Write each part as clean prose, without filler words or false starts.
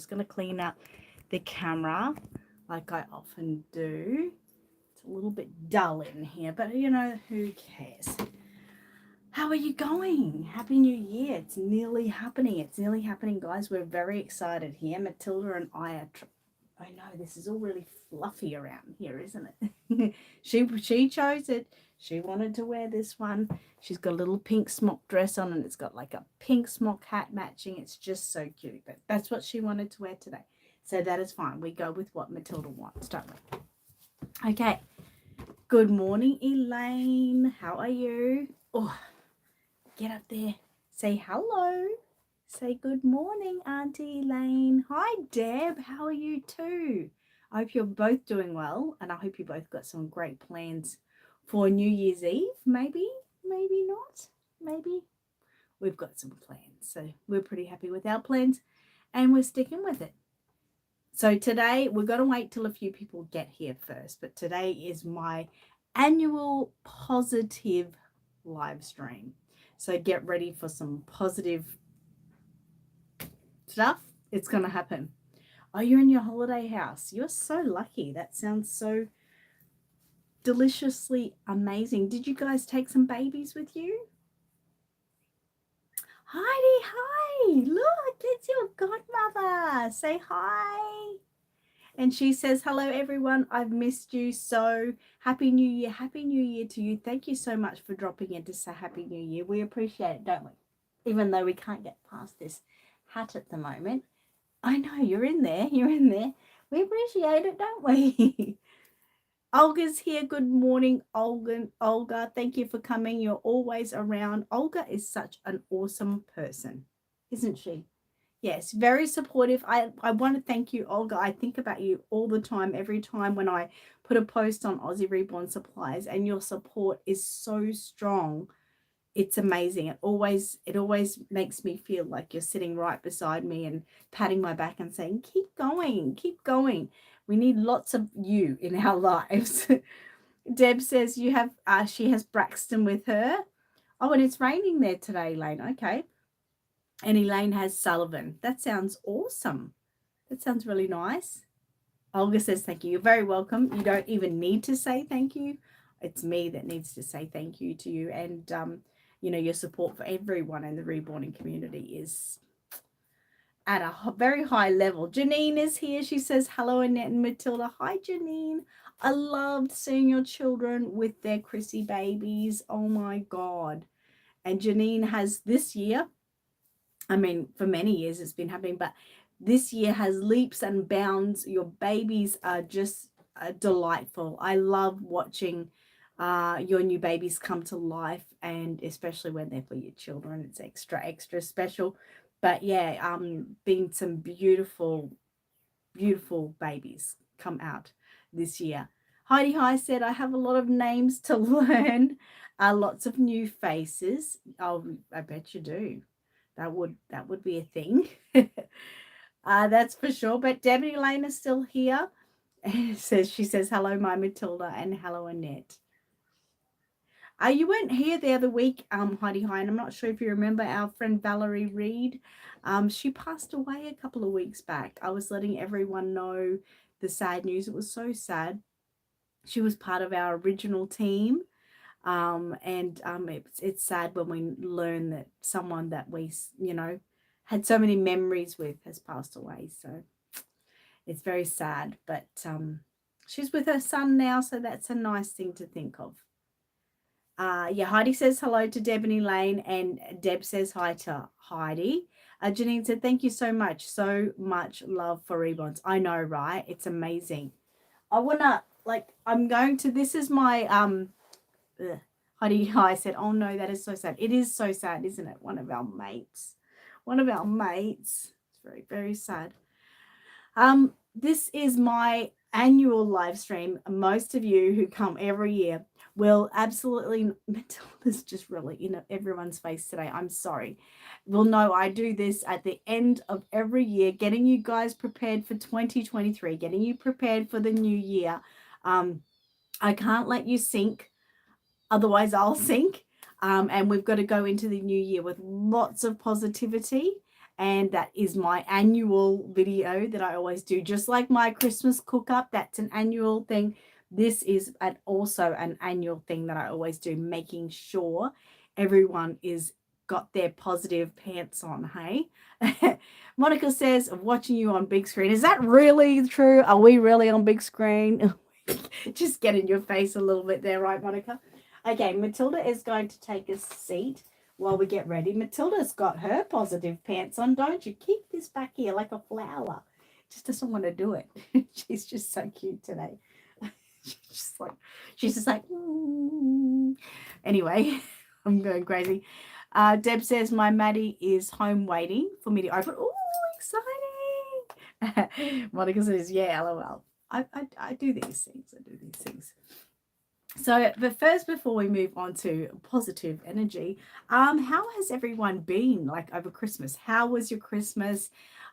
just going to clean up the camera like I often do. It's a little bit dull in here, but you know, who cares? How are you going? Happy New Year. It's nearly happening. It's nearly happening, guys. We're very excited here. Matilda and I are... I know this is all really fluffy around here, isn't it? She chose it. She wanted to wear this one. She's got a little pink smock dress on and it's got like a pink smock hat matching. It's just so cute. But that's what she wanted to wear today. So that is fine. We go with what Matilda wants, don't we? Okay. Good morning, Elaine. How are you? Oh, get up there. Say hello. Say good morning, Auntie Elaine. Hi, Deb. How are you too? I hope you're both doing well, and I hope you both got some great plans for New Year's Eve. Maybe not. Maybe we've got some plans. So we're pretty happy with our plans, and we're sticking with it. So today, we're going to wait till a few people get here first, but today is my annual positive live stream. So get ready for some positive stuff. It's going to happen. Oh, you're in your holiday house. You're so lucky. That sounds so deliciously amazing. Did you guys take some babies with you? Heidi, hi. Look, it's your godmother. Say hi. And she says, hello, everyone. I've missed you so. Happy New Year. Happy New Year to you. Thank you so much for dropping in to say Happy New Year. We appreciate it, don't we? Even though we can't get past this hat at the moment. I know, you're in there. You're in there. We appreciate it, don't we? Olga's here. Good morning, Olga. Thank you for coming. You're always around. Olga is such an awesome person, isn't she? Yes, very supportive. I want to thank you, Olga. I think about you all the time, every time when I put a post on Aussie Reborn Supplies, and your support is so strong. It's amazing. It always makes me feel like you're sitting right beside me and patting my back and saying, keep going, keep going. We need lots of you in our lives. Deb says you have she has Braxton with her. Oh, and it's raining there today, Elaine. Okay. And Elaine has Sullivan. That sounds awesome. That sounds really nice. Olga says thank you. You're very welcome. You don't even need to say thank you. It's me that needs to say thank you to you. And you know, your support for everyone in the reborning community is at a very high level. Janine is here. She says, hello, Annette and Matilda. Hi, Janine. I loved seeing your children with their Chrissy babies. Oh, my God. And Janine has this year, I mean, for many years it's been happening, but this year has leaps and bounds. Your babies are just delightful. I love watching your new babies come to life, and especially when they're for your children, it's extra special. But yeah, been some beautiful babies come out this year. Heidi Hi said, I have a lot of names to learn, lots of new faces. Oh, I bet you do. That would be a thing. That's for sure. But Debbie Lane is still here. She says, hello, my Matilda, and hello, Annette. You weren't here the other week, Heidi Hi, and I'm not sure if you remember our friend Valerie Reed. She passed away a couple of weeks back. I was letting everyone know the sad news. It was so sad. She was part of our original team. It's sad when we learn that someone that we, you know, had so many memories with has passed away. So it's very sad, but she's with her son now, so that's a nice thing to think of. Yeah, Heidi says hello to Deb and Elaine, and Deb says hi to Heidi. Janine said, thank you so much. So much love for Reborns. I know, right? It's amazing. I want to, this is my, Heidi Hi said, oh no, that is so sad. It is so sad, isn't it? One of our mates. It's very, very sad. This is my annual live stream. Most of you who come every year will absolutely, Matilda's just really in everyone's face today. I'm sorry. Will know I do this at the end of every year, getting you guys prepared for 2023, getting you prepared for the new year. I can't let you sink, otherwise I'll sink. And we've got to go into the new year with lots of positivity And that is my annual video that I always do, just like my Christmas cook up. That's an annual thing. This is also an annual thing that I always do, making sure everyone is got their positive pants on. Hey. Monica says, watching you on big screen. Is that really true? Are we really on big screen? Just get in your face a little bit there, right, Monica? Okay, Matilda is going to take a seat while we get ready. Matilda's got her positive pants on, don't you? Keep this back here like a flower. Just doesn't want to do it. She's just so cute today. she's just like, Anyway, I'm going crazy. Deb says my Maddie is home waiting for me to open. Oh, exciting! Monica says, yeah, lol. I do these things. So, but first, before we move on to positive energy, how has everyone been like over Christmas? How was your Christmas?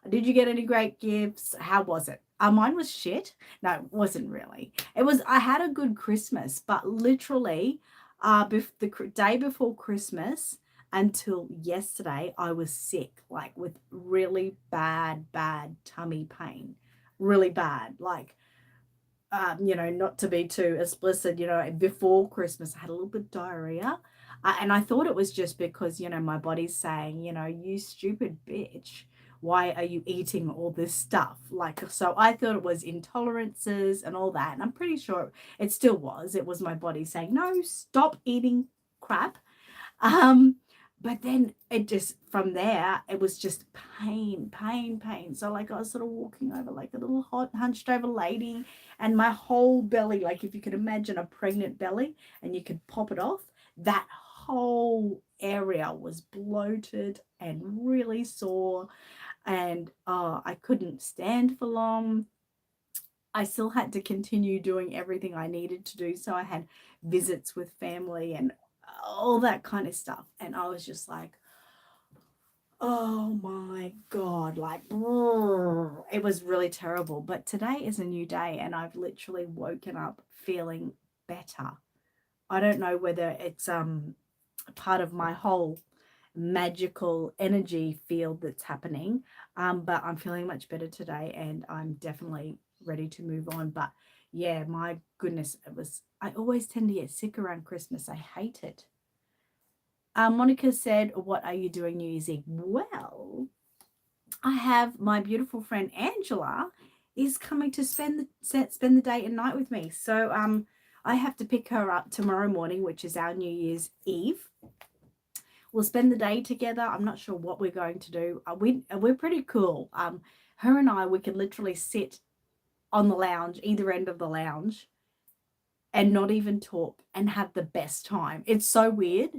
Did you get any great gifts? How was it? Mine was shit. No, it wasn't really. I had a good Christmas, but literally, the day before Christmas until yesterday, I was sick, like with really bad tummy pain, really bad, like. Not to be too explicit, before Christmas, I had a little bit of diarrhea. And I thought it was just because, my body's saying, you stupid bitch, why are you eating all this stuff? Like, so I thought it was intolerances and all that. And I'm pretty sure it still was. It was my body saying, no, stop eating crap. But then from there, it was just pain. So like I was sort of walking over like a little hunched over lady, and my whole belly, like if you could imagine a pregnant belly and you could pop it off, that whole area was bloated and really sore. And I couldn't stand for long. I still had to continue doing everything I needed to do. So I had visits with family and all that kind of stuff. And I was just like, oh my God, like, it was really terrible. But today is a new day and I've literally woken up feeling better. I don't know whether it's part of my whole magical energy field that's happening, but I'm feeling much better today and I'm definitely ready to move on. But yeah, my goodness, I always tend to get sick around Christmas. I hate it. Monica said, what are you doing New Year's Eve? Well, I have my beautiful friend Angela is coming to spend the day and night with me. So I have to pick her up tomorrow morning, which is our New Year's Eve. We'll spend the day together. I'm not sure what we're going to do. We're pretty cool. Her and I, we can literally sit on the lounge, either end of the lounge, and not even talk and have the best time. It's so weird.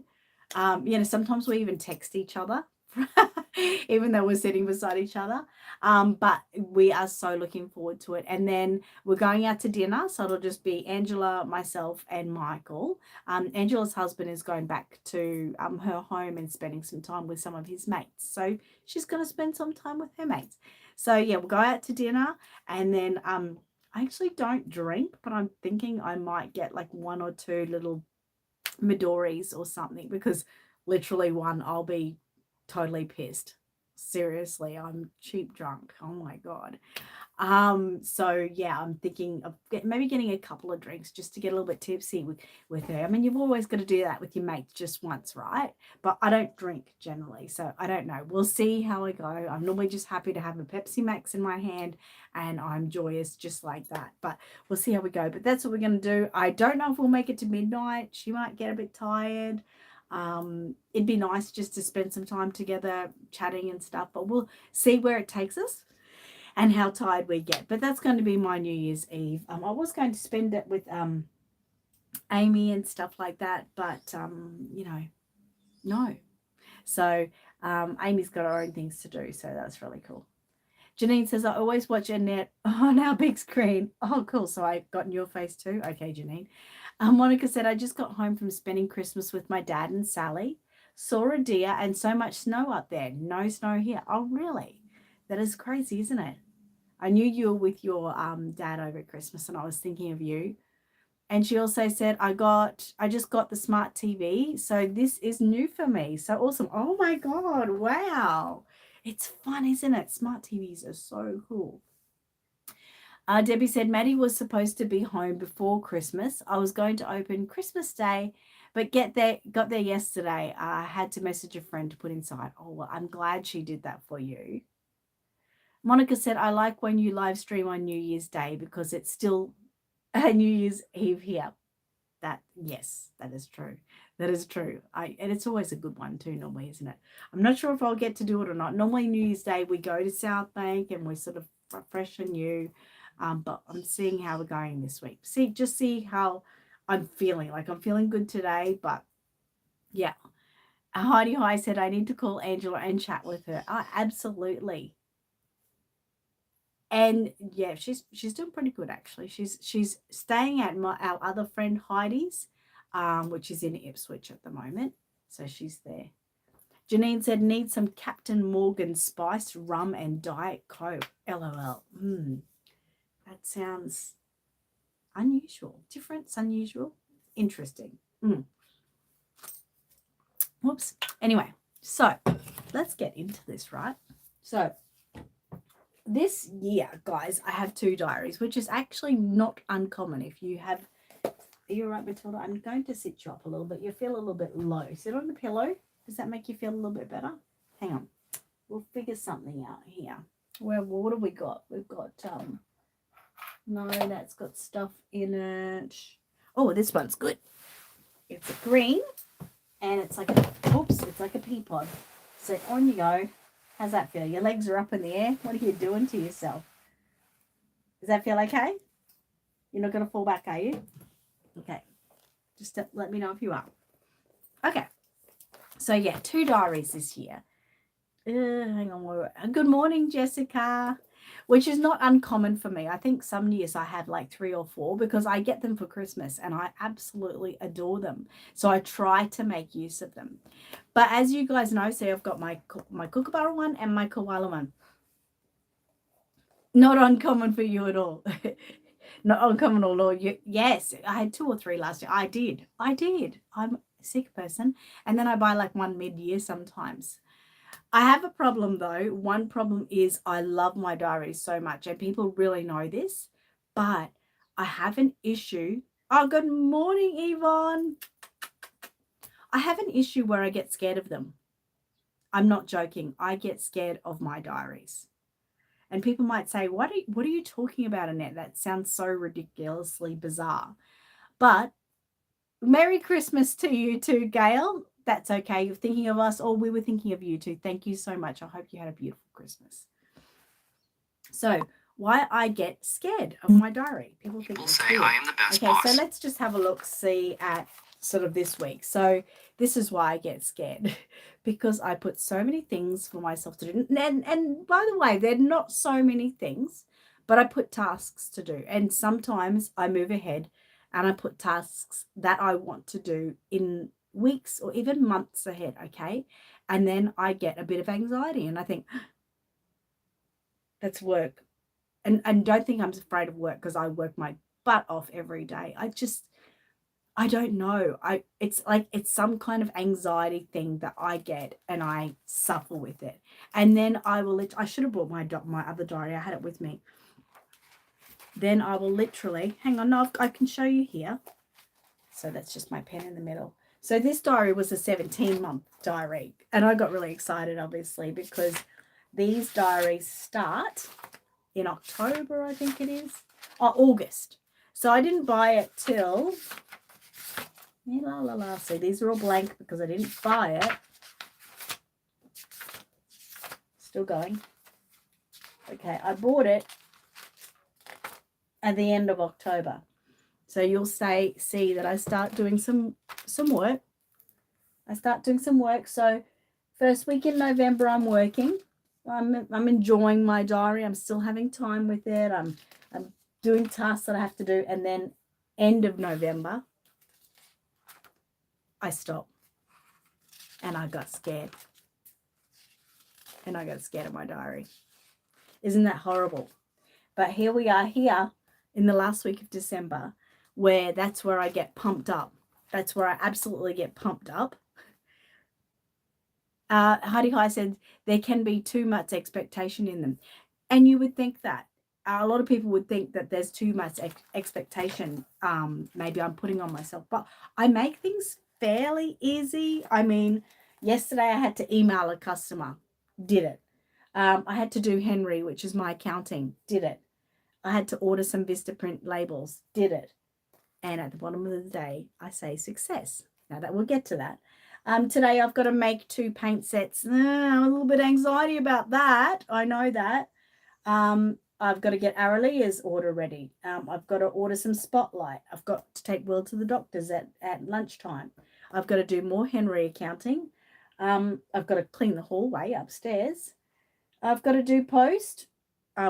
Sometimes we even text each other, even though we're sitting beside each other. But we are so looking forward to it. And then we're going out to dinner. So it'll just be Angela, myself, and Michael. Angela's husband is going back to her home and spending some time with some of his mates. So she's going to spend some time with her mates. So yeah, we'll go out to dinner. And then I actually don't drink, but I'm thinking I might get like 1 or 2 little Midoris or something, because literally one, I'll be totally pissed. Seriously, I'm cheap drunk. Oh my God. So yeah, I'm thinking of maybe getting a couple of drinks just to get a little bit tipsy with her. I mean, you've always got to do that with your mates just once, right? But I don't drink generally, so I don't know. We'll see how I go. I'm normally just happy to have a Pepsi Max in my hand and I'm joyous just like that. But we'll see how we go. But that's what we're going to do. I don't know if we'll make it to midnight. She might get a bit tired. It'd be nice just to spend some time together chatting and stuff, but we'll see where it takes us and how tired we get. But that's going to be my New Year's Eve. I was going to spend it with Amy and stuff like that, but no. So Amy's got her own things to do, so that's really cool. Janine says, I always watch Annette on our big screen. Oh, cool. So I got in your face too. Okay, Janine. Monica said, I just got home from spending Christmas with my dad and Sally. Saw a deer and so much snow up there. No snow here. Oh, really? That is crazy, isn't it? I knew you were with your dad over Christmas and I was thinking of you. And she also said, I just got the smart TV. So this is new for me. So awesome. Oh my God. Wow. It's fun, isn't it? Smart TVs are so cool. Debbie said, Maddie was supposed to be home before Christmas. I was going to open Christmas Day, but got there yesterday. I had to message a friend to put inside. Oh, well, I'm glad she did that for you. Monica said, I like when you live stream on New Year's Day because it's still New Year's Eve here. Yes, that is true. That is true. And it's always a good one too, normally, isn't it? I'm not sure if I'll get to do it or not. Normally, New Year's Day, we go to South Bank and we're sort of fresh and new. But I'm seeing how we're going this week. Just see how I'm feeling. Like I'm feeling good today, but yeah. Heidi High said, I need to call Angela and chat with her. Oh, absolutely. And yeah, she's doing pretty good actually. She's staying at our other friend Heidi's, which is in Ipswich at the moment. So she's there. Janine said, need some Captain Morgan spiced rum and Diet Coke. LOL. That sounds unusual. Different, unusual, interesting. Whoops. Anyway, so let's get into this, right? So this year, guys, I have 2 diaries, which is actually not uncommon. If you have, are you all right, Matilda? I'm going to sit you up a little bit. You feel a little bit low. Sit on the pillow. Does that make you feel a little bit better? Hang on. We'll figure something out here. Well, what have we got? We've got, no, that's got stuff in it. Oh, this one's good. It's a green, and it's like it's like a pea pod. So on you go. How's that feel? Your legs are up in the air. What are you doing to yourself? Does that feel okay? You're not going to fall back, are you? Okay. Just let me know if you are. Okay. So, yeah, 2 diaries this year. Hang on. Good morning, Jessica. Which is not uncommon for me. I think some years I have like 3 or 4 because I get them for Christmas and I absolutely adore them. So I try to make use of them. But as you guys know, see, I've got my Kookaburra one and my Koala one. Not uncommon for you at all. Not uncommon at all. Yes, I had 2 or 3 last year. I did. I'm a sick person. And then I buy like one mid-year sometimes. I have a problem though. One problem is I love my diaries so much and people really know this, but I have an issue. Oh, good morning, Yvonne. I have an issue where I get scared of them. I'm not joking. I get scared of my diaries. And people might say, what are you talking about, Annette? That sounds so ridiculously bizarre. But Merry Christmas to you too, Gail. That's okay. You're thinking of us, or we were thinking of you too. Thank you so much. I hope you had a beautiful Christmas. So, why I get scared of my diary. People say I am the best boss. Okay, so let's just have a look, see at sort of this week. So this is why I get scared, because I put so many things for myself to do. And by the way, they're not so many things, but I put tasks to do. And sometimes I move ahead and I put tasks that I want to do in weeks or even months ahead, okay? And then I get a bit of anxiety and I think, that's work. And don't think I'm afraid of work because I work my butt off every day. I don't know. It's like it's some kind of anxiety thing that I get and I suffer with it. And then I should have brought my other diary. I had it with me. Then I will literally, hang on, no, I can show you here. So that's just my pen in the middle. So this diary was a 17-month diary. And I got really excited, obviously, because these diaries start in October, I think it is. August. So I didn't buy it till, see, these are all blank because I didn't buy it. Still going. Okay, I bought it at the end of October. So you'll see that I start doing some work. So first week in November, I'm working. I'm enjoying my diary. I'm still having time with it. I'm doing tasks that I have to do. And then end of November, I stop. And I got scared. And I got scared of my diary. Isn't that horrible? But here we are here in the last week of December, where that's where I get pumped up. That's where I absolutely get pumped up. Heidi High said there can be too much expectation in them. And you would think that. A lot of people would think that there's too much expectation. Maybe I'm putting on myself. But I make things fairly easy. I mean, yesterday I had to email a customer. Did it. I had to do Henry, which is my accounting. Did it. I had to order some Vistaprint labels. Did it. And at the bottom of the day, I say success. Now that we'll get to that. Today I've got to make 2 paint sets. I'm a little bit anxiety about that. I know that. I've got to get Aralia's order ready. I've got to order some Spotlight. I've got to take Will to the doctor's at lunchtime. I've got to do more Henry accounting. I've got to clean the hallway upstairs. I've got to do post,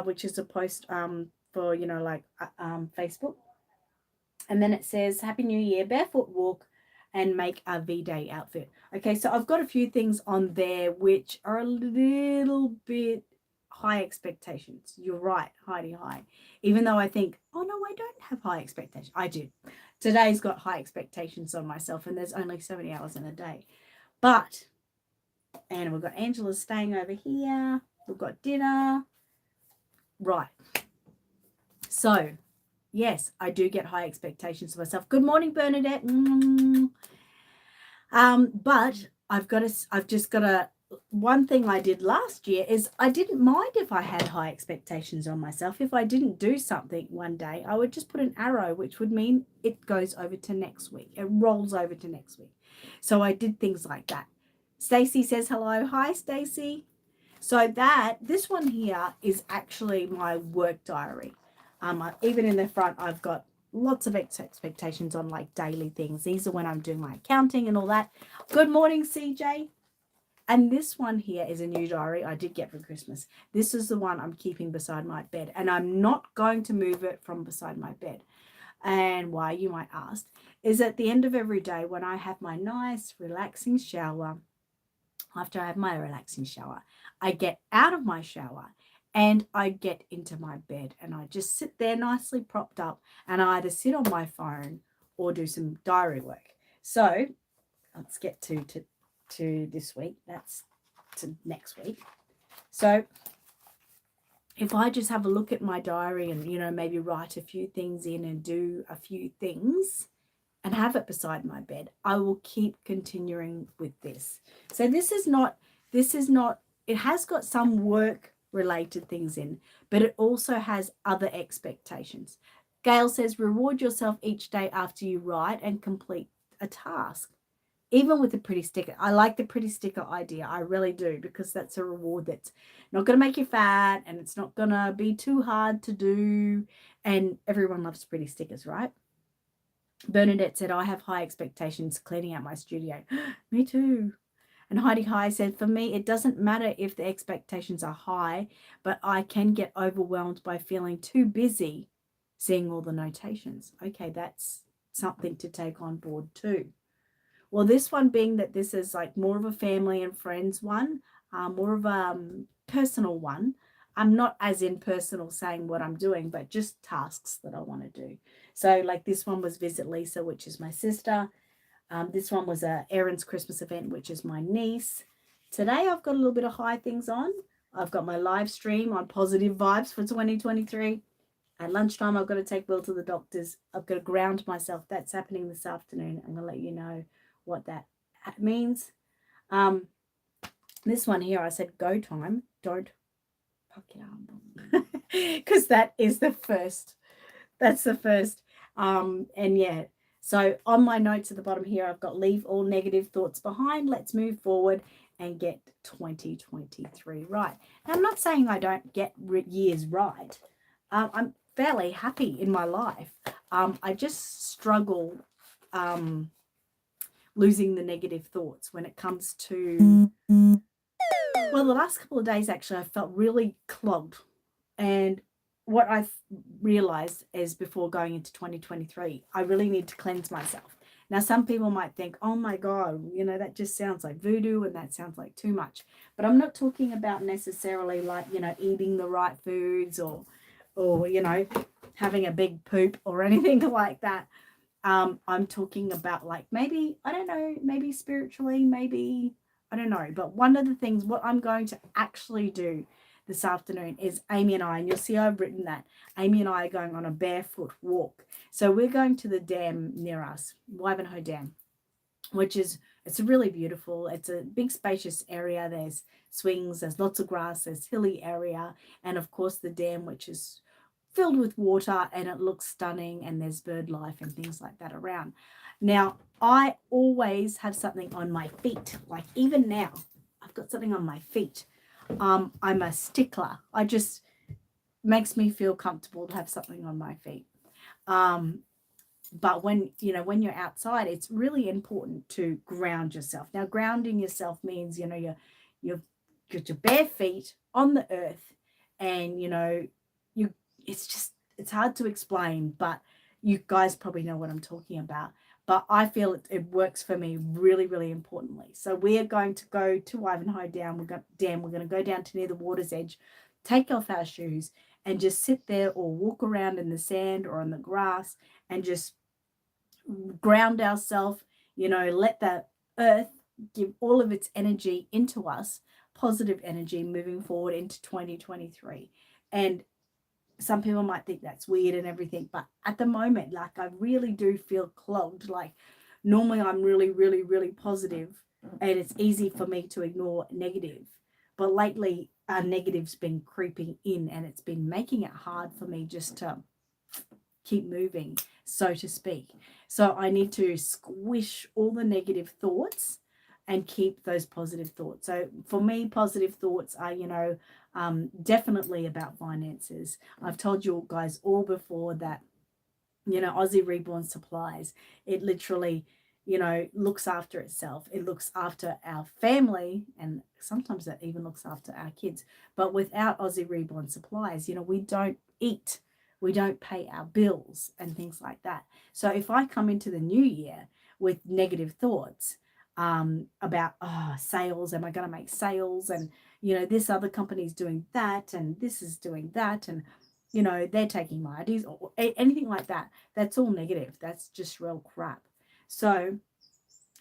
which is a post for, Facebook. And then it says, Happy New Year, barefoot walk and make a V-Day outfit. Okay, so I've got a few things on there which are a little bit high expectations. You're right, Heidi High. Even though I think, oh no, I don't have high expectations. I do. Today's got high expectations on myself, and there's only so many hours in a day. But, and we've got Angela staying over here. We've got dinner. Right. So, yes, I do get high expectations of myself. Good morning, Bernadette. But I've just got to, one thing I did last year is I didn't mind if I had high expectations on myself. If I didn't do something one day, I would just put an arrow, which would mean it goes over to next week. It rolls over to next week. So I did things like that. Stacy says hello. Hi, Stacy. So this one here is actually my work diary. Even in the front, I've got lots of expectations on like daily things. These are when I'm doing my accounting and all that. Good morning, CJ. And this one here is a new diary I did get for Christmas. This is the one I'm keeping beside my bed, and I'm not going to move it from beside my bed. And why, you might ask, is at the end of every day when I have my nice relaxing shower, after I have my relaxing shower, I get out of my shower and I get into my bed and I just sit there nicely propped up and I either sit on my phone or do some diary work. So let's get to this week. That's to next week. So if I just have a look at my diary and, maybe write a few things in and do a few things and have it beside my bed, I will keep continuing with this. So this is not, it has got some work related things in, but it also has other expectations. Gail says, reward yourself each day after you write and complete a task. Even with a pretty sticker. I like the pretty sticker idea. I really do, because that's a reward that's not going to make you fat and it's not going to be too hard to do. And everyone loves pretty stickers, right? Bernadette said, I have high expectations cleaning out my studio. Me too. And Heidi High said, for me, it doesn't matter if the expectations are high, but I can get overwhelmed by feeling too busy seeing all the notations. Okay, that's something to take on board too. Well, this one being that this is like more of a family and friends one, more of a personal one. I'm not as in personal saying what I'm doing, but just tasks that I want to do. So like this one was Visit Lisa, which is my sister. This one was Erin's Christmas event, which is my niece. Today I've got a little bit of high things on. I've got my live stream on positive vibes for 2023. At lunchtime, I've got to take Will to the doctor's. I've got to ground myself. That's happening this afternoon. I'm going to let you know what that means. This one here, I said go time. Don't fuck it up. Because that is the first. That's the first. And yeah. So on my notes at the bottom here, I've got leave all negative thoughts behind. Let's move forward and get 2023 right. Now, I'm not saying I don't get years right. I'm fairly happy in my life. I just struggle losing the negative thoughts when it comes to, well, the last couple of days, actually, I felt really clogged. And what I've realized is before going into 2023, I really need to cleanse myself. Now, some people might think, oh my God, that just sounds like voodoo and that sounds like too much. But I'm not talking about necessarily like, eating the right foods or having a big poop or anything like that. I'm talking about like maybe, I don't know, maybe spiritually, maybe I don't know. But one of the things, what I'm going to actually do this afternoon is Amy and I, and you'll see I've written that, Amy and I are going on a barefoot walk. So we're going to the dam near us, Wivenhoe Dam, which is, it's really beautiful. It's a big spacious area. There's swings, there's lots of grass, there's hilly area, and of course the dam, which is filled with water, and it looks stunning, and there's bird life and things like that around. Now, I always have something on my feet. Like even now, I've got something on my feet. I'm a stickler. I just makes me feel comfortable to have something on my feet. But when when you're outside, it's really important to ground yourself. Now, grounding yourself means you've got your bare feet on the earth, and you it's hard to explain, but you guys probably know what I'm talking about. But I feel it works for me really, really importantly. So we are going to go to Ivanhoe Dam. We're going to go down to near the water's edge, take off our shoes, and just sit there or walk around in the sand or on the grass and just ground ourselves, let the earth give all of its energy into us, positive energy moving forward into 2023. And some people might think that's weird and everything, but at the moment, like, I really do feel clogged. Like, normally I'm really, really, really positive, and it's easy for me to ignore negative. But lately, negative's been creeping in, and it's been making it hard for me just to keep moving, so to speak. So I need to squish all the negative thoughts and keep those positive thoughts. So for me, positive thoughts are, definitely about finances. I've told you guys all before that, Aussie Reborn Supplies, it literally, looks after itself. It looks after our family, and sometimes it even looks after our kids. But without Aussie Reborn Supplies, we don't eat. We don't pay our bills and things like that. So if I come into the new year with negative thoughts about, sales, am I going to make sales? And, this other company is doing that, and this is doing that, and, they're taking my ideas, or anything like that. That's all negative. That's just real crap. So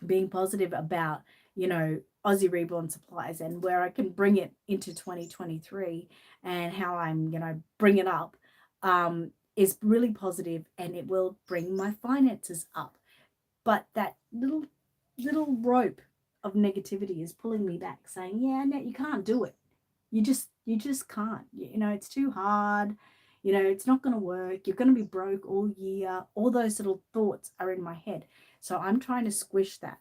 being positive about, Aussie Reborn Supplies and where I can bring it into 2023 and how I'm going to bring it up is really positive, and it will bring my finances up. But that little rope of negativity is pulling me back, saying, yeah, Annette, you can't do it. You just can't. It's too hard. It's not going to work. You're going to be broke all year. All those little thoughts are in my head. So I'm trying to squish that.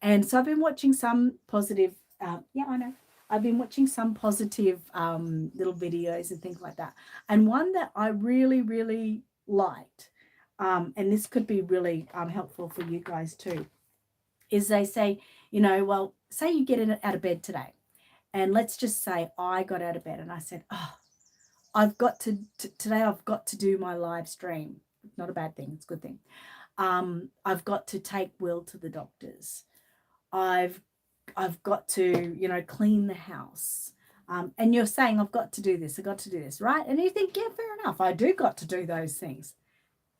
And so I've been watching some positive, I know. I've been watching some positive little videos and things like that. And one that I really, really liked, and this could be really helpful for you guys too, is they say, well, say you get out of bed today. And let's just say I got out of bed and I said, I've got to today I've got to do my live stream. Not a bad thing. It's a good thing. I've got to take Will to the doctors. I've got to, clean the house. And you're saying, I've got to do this. I've got to do this, right? And you think, yeah, fair enough. I do got to do those things.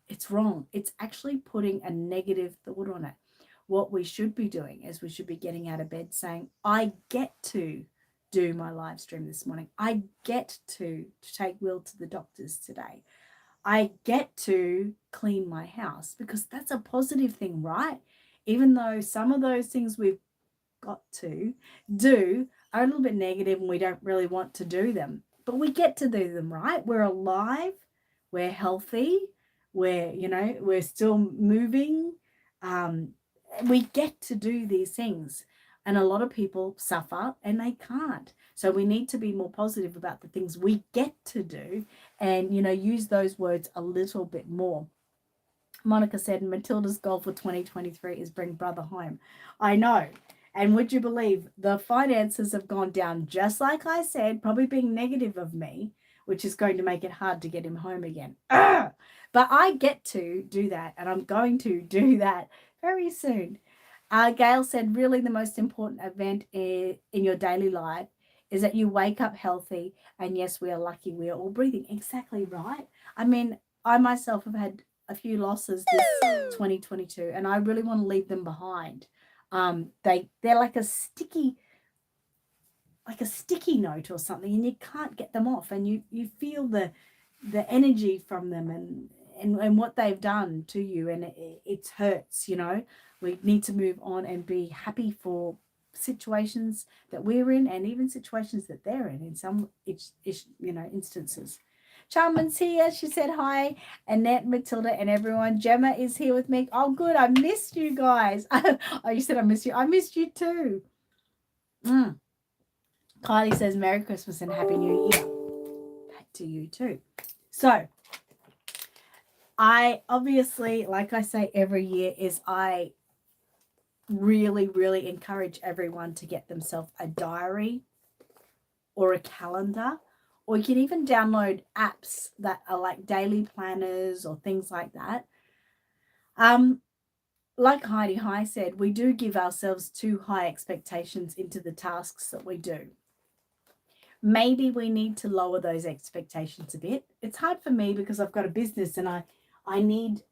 It's wrong. It's actually putting a negative thought on it. What we should be doing is we should be getting out of bed saying, I get to do my live stream this morning. I get to take Will to the doctors today. I get to clean my house, because that's a positive thing, right? Even though some of those things we've got to do are a little bit negative and we don't really want to do them, but we get to do them, right? We're alive, we're healthy, we're still moving. We get to do these things, and a lot of people suffer and they can't. So we need to be more positive about the things we get to do, and use those words a little bit more. Monica said Matilda's goal for 2023 is bring brother home. I know. And would you believe the finances have gone down, just like I said, probably being negative of me, which is going to make it hard to get him home again. Ugh! But I get to do that, and I'm going to do that very soon. Gail said, really the most important event in your daily life is that you wake up healthy, and yes, we are lucky we are all breathing. Exactly right. I mean, I myself have had a few losses this 2022, and I really want to leave them behind. They're like a sticky like a sticky note or something, and you can't get them off, and you feel the energy from them, and what they've done to you, and it hurts. We need to move on and be happy for situations that we're in, and even situations that they're in some instances. Charman's here. She said hi. Annette, Matilda, and everyone. Gemma is here with me. Oh, good. I missed you guys. Oh, you said I missed you. I missed you too. Kylie says Merry Christmas and Happy New Year. Back to you too. So, I obviously, like I say every year, I really, really encourage everyone to get themselves a diary or a calendar, or you can even download apps that are like daily planners or things like that. Like Heidi High said, we do give ourselves too high expectations into the tasks that we do. Maybe we need to lower those expectations a bit. It's hard for me because I've got a business, and I need,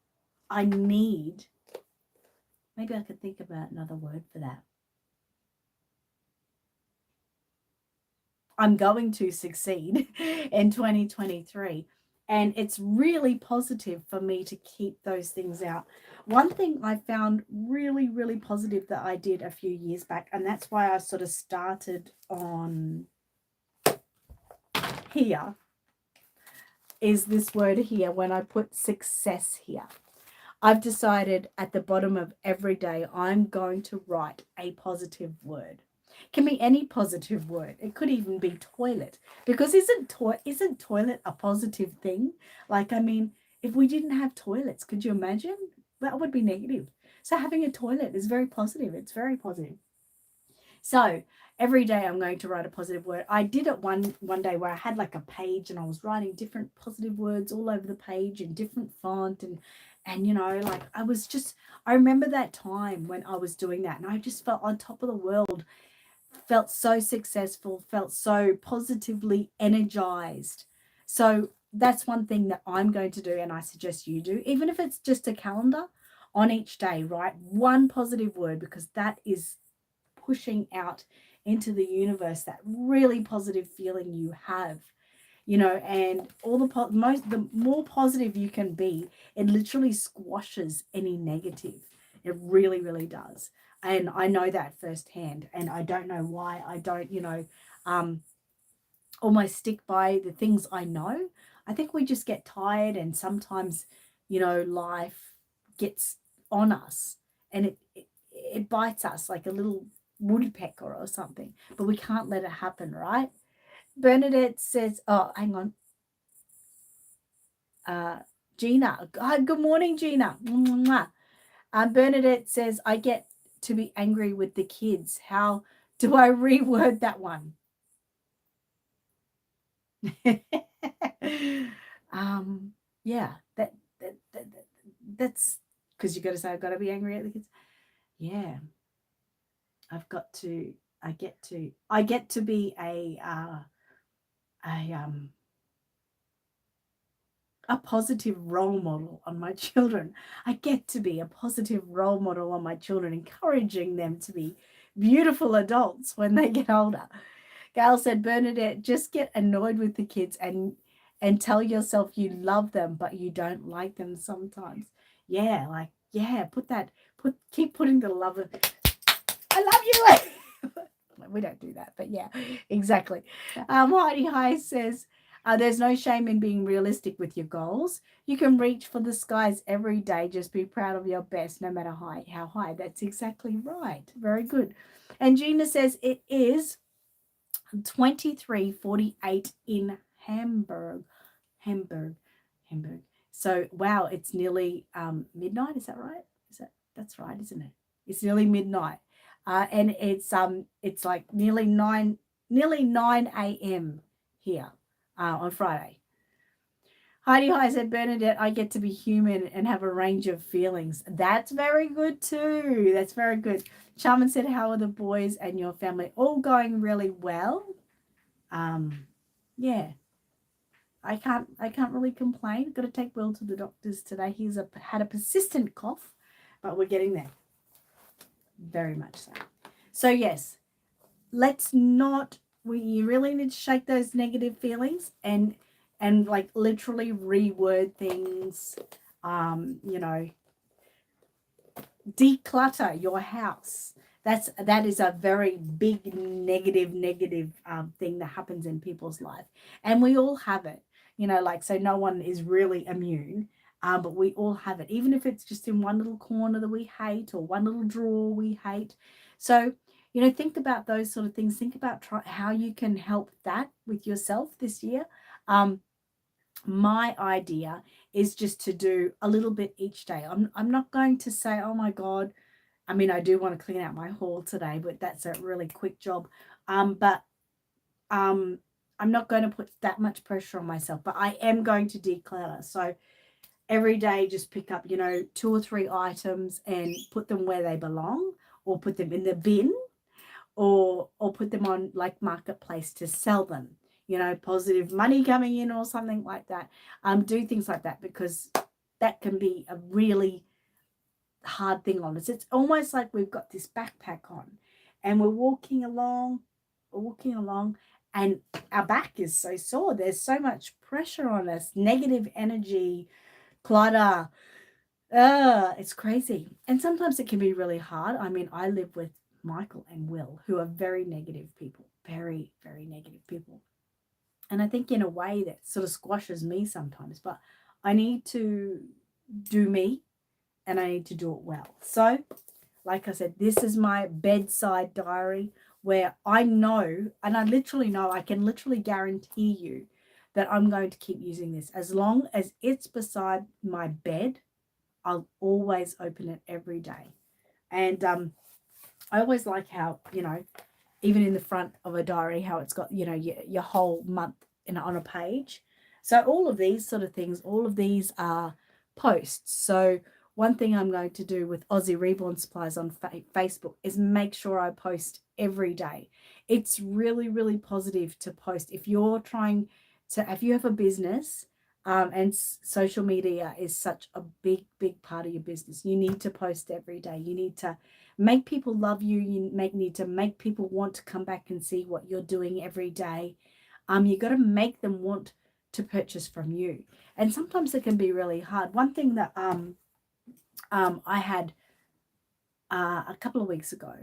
maybe I could think about another word for that. I'm going to succeed in 2023. And it's really positive for me to keep those things out. One thing I found really, really positive that I did a few years back, and that's why I sort of started on here, is this word here when I put success here. I've decided at the bottom of every day I'm going to write a positive word. It can be any positive word. It could even be toilet, because isn't toilet a positive thing? Like, I mean, if we didn't have toilets, could you imagine? That would be negative. So having a toilet is very positive. It's very positive. So every day I'm going to write a positive word. I did it one day where I had like a page, and I was writing different positive words all over the page in different font, and like I remember that time when I was doing that, and I just felt on top of the world, felt so successful, felt so positively energized. So that's one thing that I'm going to do, and I suggest you do, even if it's just a calendar. On each day, write one positive word, because that is pushing out into the universe that really positive feeling you have, and all the more positive you can be, it literally squashes any negative. It really, really does. And I know that firsthand, and I don't know why I don't, almost stick by the things I know. I think we just get tired, and sometimes, life gets on us, and it bites us like a little woodpecker or something, but we can't let it happen, right? Bernadette says, oh, hang on. Gina. Good morning, Gina. Bernadette says, I get to be angry with the kids. How do I reword that one? Yeah, that's because you got to say, I've got to be angry at the kids. Yeah. I get to be a positive role model on my children. I get to be a positive role model on my children, encouraging them to be beautiful adults when they get older. Gail said, Bernadette, just get annoyed with the kids and tell yourself you love them, but you don't like them sometimes. Yeah, keep putting the love of, I love you. We don't do that, but yeah, exactly. Heidi High says, there's no shame in being realistic with your goals. You can reach for the skies every day. Just be proud of your best, no matter how high. That's exactly right. Very good. And Gina says it is 23:48 in Hamburg. So wow, it's nearly midnight. Is that right? That's right, isn't it? It's nearly midnight, and it's like nearly 9 a.m. here on Friday. Heidi High said, Bernadette, I get to be human and have a range of feelings. That's very good too. That's very good. Charmin said, how are the boys and your family? All going really well. Yeah. I can't really complain. Got to take Will to the doctors today. He's had a persistent cough, but we're getting there. Very much so. So yes, let's not you really need to shake those negative feelings and like literally reword things. You know, declutter your house. That is a very big negative thing that happens in people's life, and we all have it. You know, like, so no one is really immune, but we all have it, even if it's just in one little corner that we hate or one little drawer we hate. So, you know, think about those sort of things. Think about how you can help that with yourself this year. My idea is just to do a little bit each day. I'm not going to say, oh my God, I mean, I do want to clean out my hall today, but that's a really quick job. But I'm not going to put that much pressure on myself, but I am going to declutter. So every day, just pick up, you know, 2 or 3 items and put them where they belong, or put them in the bin, or put them on like marketplace to sell them, you know, positive money coming in or something like that. Do things like that, because that can be a really hard thing on us. It's almost like we've got this backpack on and we're walking along, and our back is so sore. There's so much pressure on us, negative energy, clutter. It's crazy. And sometimes it can be really hard. I mean, I live with Michael and Will, who are very negative people, very, very negative people. And I think in a way that sort of squashes me sometimes, but I need to do me and I need to do it well. So, like I said, this is my bedside diary where I know, and I literally know, I can literally guarantee you that I'm going to keep using this. As long as it's beside my bed, I'll always open it every day. And I always like how, you know, even in the front of a diary, how it's got, you know, your whole month on a page. So all of these sort of things, all of these are posts. So one thing I'm going to do with Aussie Reborn Supplies on Facebook is make sure I post every day. It's really, really positive to post. If you're trying to, if you have a business, and social media is such a big, big part of your business, you need to post every day. You need to make people love you. You need to make people want to come back and see what you're doing every day. You got to make them want to purchase from you. And sometimes it can be really hard. One thing that I had a couple of weeks ago,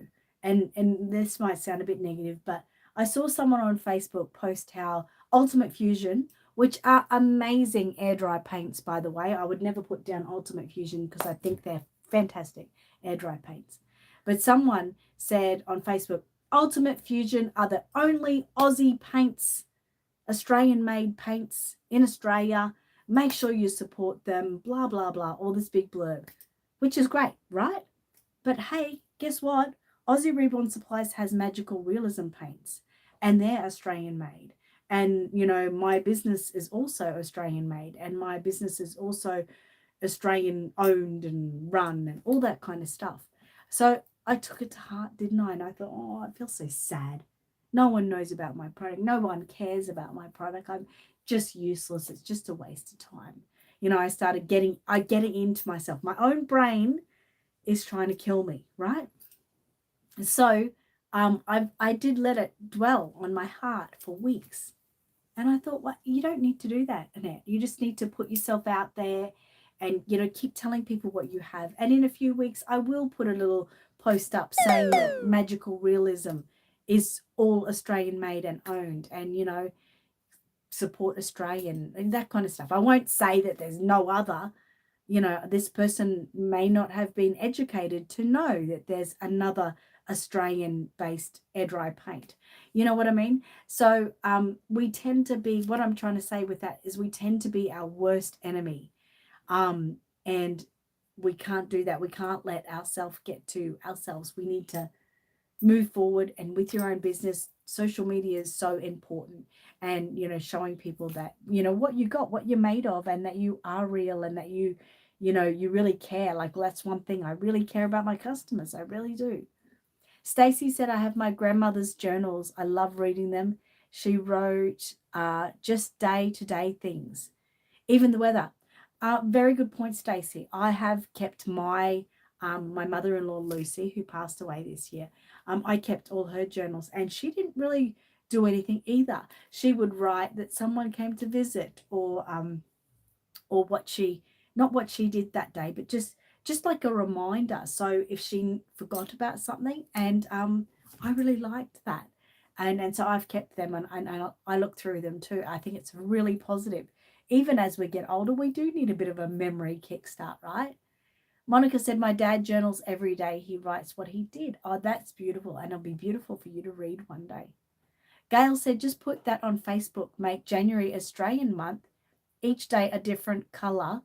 and this might sound a bit negative, but I saw someone on Facebook post how Ultimate Fusion, which are amazing air dry paints, by the way. I would never put down Ultimate Fusion because I think they're fantastic air dry paints. But someone said on Facebook, Ultimate Fusion are the only Aussie paints, Australian made paints in Australia. Make sure you support them, blah, blah, blah, all this big blurb, which is great, right? But hey, guess what? Aussie Reborn Supplies has magical realism paints, and they're Australian made. And, you know, my business is also Australian made, and my business is also Australian owned and run and all that kind of stuff. So I took it to heart, didn't I? And I thought, oh, I feel so sad. No one knows about my product. No one cares about my product. I'm just useless. It's just a waste of time. You know, I get it into myself. My own brain is trying to kill me, right? So I did let it dwell on my heart for weeks. And I thought, well, you don't need to do that, Annette. You just need to put yourself out there and, you know, keep telling people what you have. And in a few weeks, I will put a little post up saying that magical realism is all Australian made and owned, and, you know, support Australian and that kind of stuff. I won't say that there's no other, you know, this person may not have been educated to know that there's another Australian based air dry paint. You know what I mean? So we tend to be, what I'm trying to say with that is we tend to be our worst enemy. And we can't do that. We can't let ourselves get to ourselves. We need to move forward. And with your own business, social media is so important. And, you know, showing people that, you know, what you got, what you're made of, and that you are real, and that you know, you really care. Like, that's one thing. I really care about my customers. I really do. Stacy said, I have my grandmother's journals. I love reading them. She wrote just day-to-day things, even the weather. Very good point, Stacy. I have kept my mother-in-law, Lucy, who passed away this year. I kept all her journals, and she didn't really do anything either. She would write that someone came to visit, or what she, not what she did that day, but just like a reminder. So if she forgot about something, and I really liked that. And so I've kept them, and I look through them too. I think it's really positive. Even as we get older, we do need a bit of a memory kickstart, right? Monica said, my dad journals every day. He writes what he did. Oh, that's beautiful. And it'll be beautiful for you to read one day. Gail said, just put that on Facebook. Make January Australian month. Each day a different colour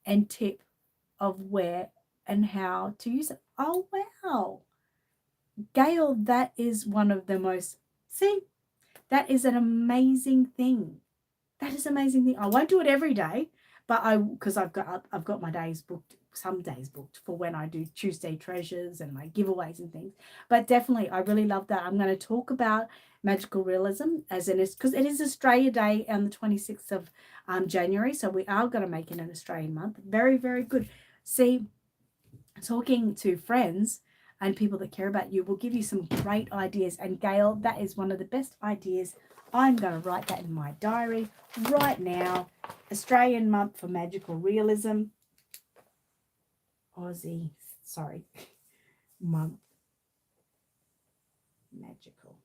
and tip of where and how to use it. Oh, wow. Gail, that is one of the most, see, that is an amazing thing. That is an amazing thing. I won't do it every day, but because I've got my days booked, some days booked for when I do Tuesday treasures and my giveaways and things. But definitely, I really love that. I'm going to talk about magical realism as in it, because it is Australia Day on the 26th of January, so we are going to make it an Australian month. Very, very good. See, talking to friends and people that care about you will give you some great ideas. And Gail, that is one of the best ideas. I'm going to write that in my diary right now. Australian month for magical realism. Aussie, sorry, month magical.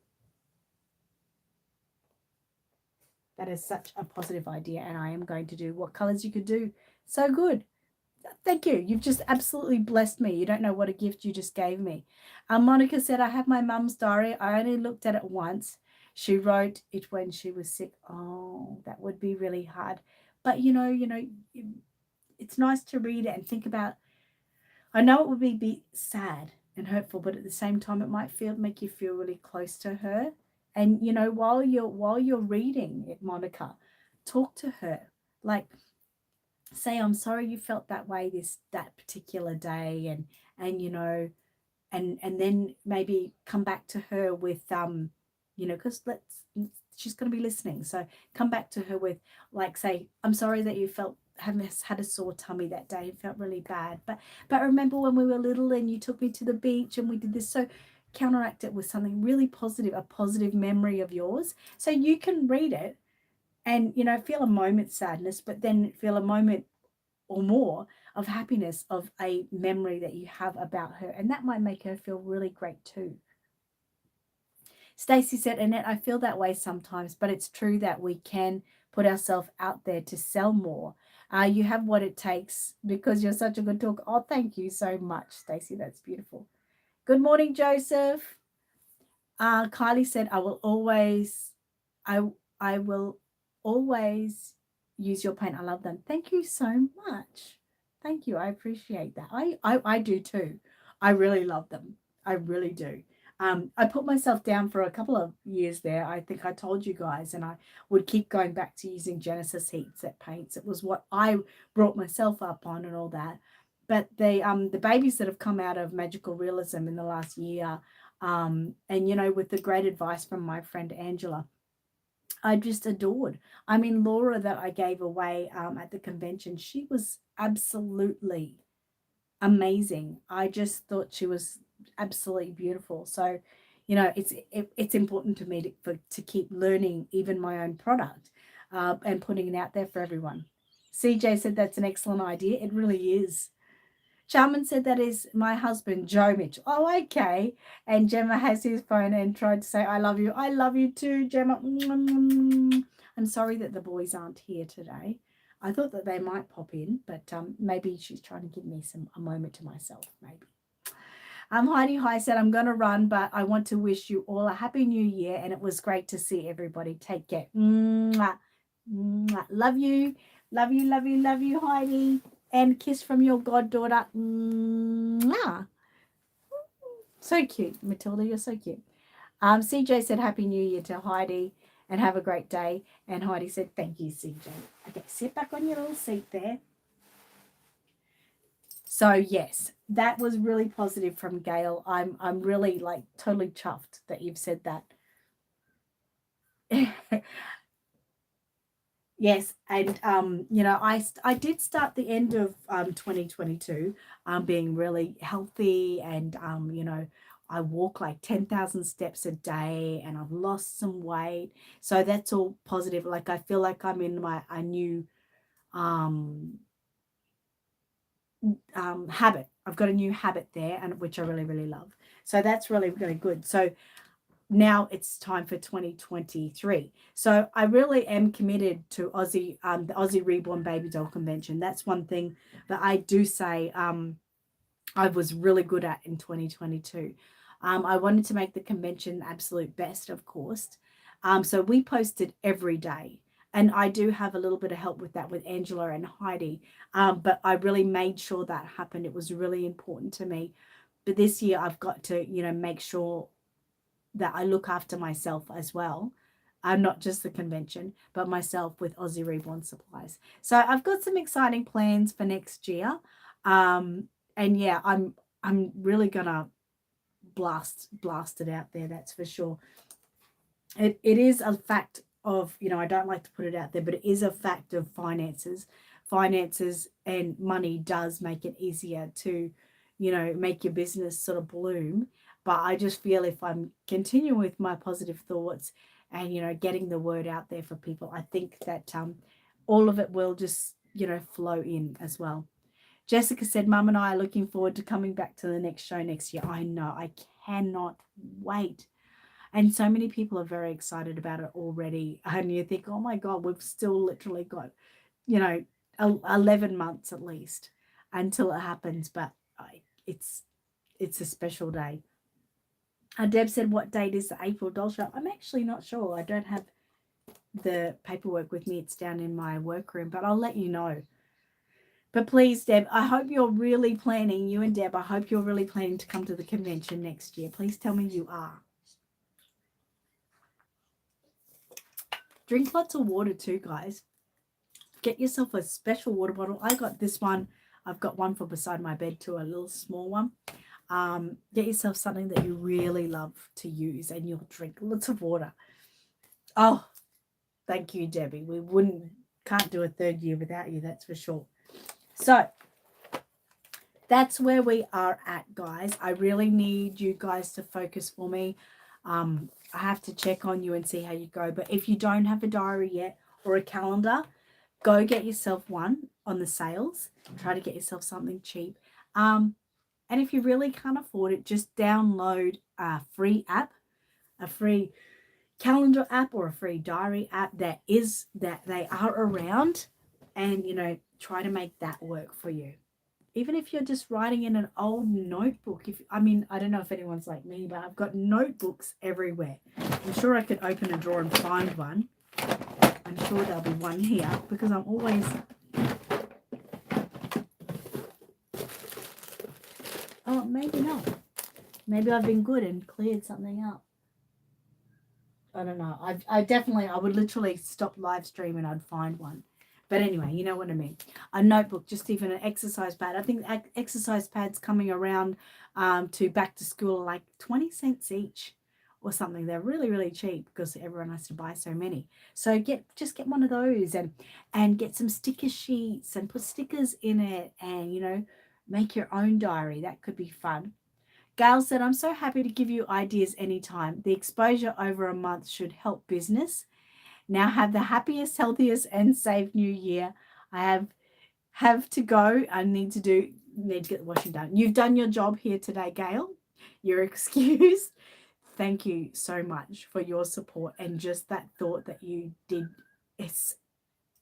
That is such a positive idea, and I am going to do what colors you could do. So good. Thank you. You've just absolutely blessed me. You don't know what a gift you just gave me. Monica said, I have my mum's diary. I only looked at it once. She wrote it when she was sick. Oh, that would be really hard. But, it's nice to read it and think about. I know it would be sad and hurtful, but at the same time, it might make you feel really close to her. And, while you're reading it, Monica, talk to her. Like, say, I'm sorry you felt that way that particular day, and and then maybe come back to her with because she's going to be listening, so come back to her with, like, say, I'm sorry that you had a sore tummy that day and felt really bad, but remember when we were little and you took me to the beach and we did this. So counteract it with something really positive, a positive memory of yours, so you can read it and feel a moment's sadness, but then feel a moment or more of happiness of a memory that you have about her, and that might make her feel really great too. Stacey said, Annette, I feel that way sometimes, but it's true that we can put ourselves out there to sell more. You have what it takes because you're such a good talker. Oh, thank you so much, Stacey. That's beautiful. Good morning, Joseph. Kylie said, I will always use your paint. I love them. Thank you so much. Thank you. I appreciate that. I do too. I really love them. I really do. I put myself down for a couple of years there. I think I told you guys, and I would keep going back to using Genesis heat set paints. It was what I brought myself up on and all that. But the babies that have come out of magical realism in the last year, and with the great advice from my friend Angela, I just adored. I mean, Laura that I gave away at the convention, she was absolutely amazing. I just thought she was absolutely beautiful. So, it's important to me to keep learning even my own product and putting it out there for everyone. CJ said that's an excellent idea. It really is. Charmin said that is my husband, Joe Mitchell. Oh, okay. And Gemma has his phone and tried to say, I love you. I love you too, Gemma. I'm sorry that the boys aren't here today. I thought that they might pop in, but maybe she's trying to give me a moment to myself, maybe. Heidi High said, I'm going to run, but I want to wish you all a happy new year, and it was great to see everybody. Take care. Mwah. Mwah. Love you. Love you, love you, love you, Heidi. And kiss from your goddaughter. Mwah. So cute. Matilda, you're so cute. CJ said, Happy New Year to Heidi and have a great day. And Heidi said, thank you, CJ. Okay, sit back on your little seat there. So yes, that was really positive from Gail. I'm really like totally chuffed that you've said that. Yes, and I did start the end of 2022 being really healthy and I walk like 10,000 steps a day and I've lost some weight. So that's all positive. Like I feel like I'm in a new um, habit. I've got a new habit there, and which I really, really love. So that's really, really good. So now it's time for 2023. So I really am committed to the Aussie Reborn Baby Doll Convention. That's one thing that I do say I was really good at in 2022. I wanted to make the convention the absolute best, of course. So we posted every day. And I do have a little bit of help with that with Angela and Heidi. But I really made sure that happened. It was really important to me. But this year I've got to, make sure that I look after myself as well. Not just the convention, but myself with Aussie Reborn Supplies. So I've got some exciting plans for next year. And yeah, I'm really gonna blast it out there, that's for sure. It is a fact of, I don't like to put it out there, but it is a fact of finances and money does make it easier to, make your business sort of bloom. But I just feel if I'm continuing with my positive thoughts and, getting the word out there for people, I think that all of it will just, flow in as well. Jessica said, Mum and I are looking forward to coming back to the next show next year. I know, I cannot wait. And so many people are very excited about it already. And you think, oh my God, we've still literally got, 11 months at least until it happens. But it's a special day. Deb said, what date is the April doll show? I'm actually not sure. I don't have the paperwork with me. It's down in my workroom, but I'll let you know. But please, Deb, I hope you're really planning, you and Deb, I hope you're really planning to come to the convention next year. Please tell me you are. Drink lots of water too, guys. Get yourself a special water bottle. I got this one. I've got one for beside my bed too, a little small one. Get yourself something that you really love to use and you'll drink lots of water. Oh, thank you, Debbie. We can't do a third year without you, that's for sure. So that's where we are at, guys. I really need you guys to focus for me. I have to check on you and see how you go. But if you don't have a diary yet or a calendar, go get yourself one on the sales. Try to get yourself something cheap. And if you really can't afford it, just download a free app, a free calendar app or a free diary app that they are around, and try to make that work for you. Even if you're just writing in an old notebook. I don't know if anyone's like me, but I've got notebooks everywhere. I'm sure I could open a drawer and find one. I'm sure there'll be one here because I'm always... Oh, maybe not. Maybe I've been good and cleared something up. I don't know. I would literally stop live stream and I'd find one. But anyway, you know what I mean. A notebook, just even an exercise pad. I think exercise pads coming around to back to school are like 20 cents each or something. They're really, really cheap because everyone has to buy so many. So just get one of those and get some sticker sheets and put stickers in it and, make your own diary. That could be fun. Gail said, I'm so happy to give you ideas anytime. The exposure over a month should help business. Now have the happiest, healthiest, and safe new year. I have to go. I need to get the washing done. You've done your job here today, Gail. You're excused. Thank you so much for your support and just that thought that you did. It's